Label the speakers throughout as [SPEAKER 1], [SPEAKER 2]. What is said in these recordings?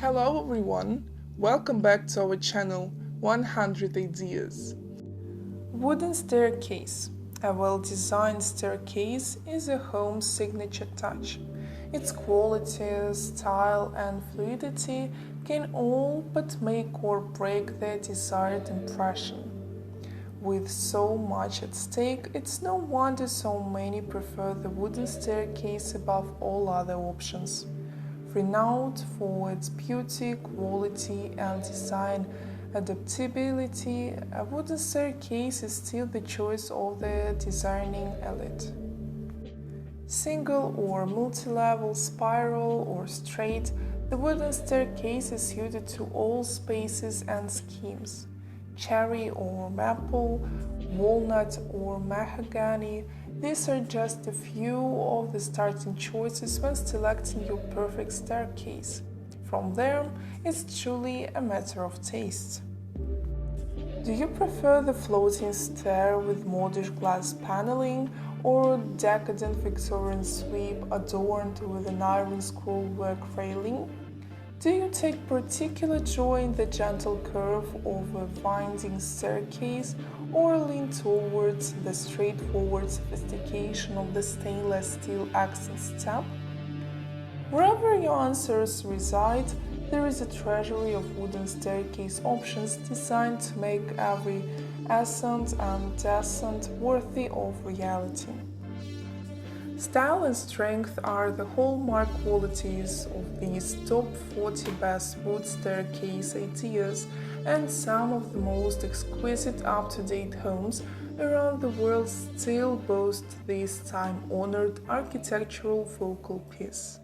[SPEAKER 1] Hello everyone, welcome back to our channel 100 Ideas. Wooden staircase. A well-designed staircase is a home's signature touch. Its quality, style and fluidity can all but make or break their desired impression. With so much at stake, it's no wonder so many prefer the wooden staircase above all other options. Renowned for its beauty, quality, and design adaptability, a wooden staircase is still the choice of the designing elite. Single or multi-level, spiral or straight, the wooden staircase is suited to all spaces and schemes. Cherry or maple, walnut or mahogany, these are just a few of the starting choices when selecting your perfect staircase. From there, it's truly a matter of taste. Do you prefer the floating stair with modish glass paneling or decadent Victorian sweep adorned with an iron scrollwork railing? Do you take particular joy in the gentle curve of a winding staircase or lean towards the straightforward sophistication of the stainless steel accent step? Wherever your answers reside, there is a treasury of wooden staircase options designed to make every ascent and descent worthy of reality. Style and strength are the hallmark qualities of these top 40 best wood staircase ideas, and some of the most exquisite up-to-date homes around the world still boast this time-honored architectural focal piece.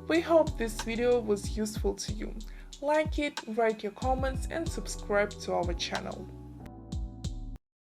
[SPEAKER 1] We hope this video was useful to you. Like it, write your comments and subscribe to our channel.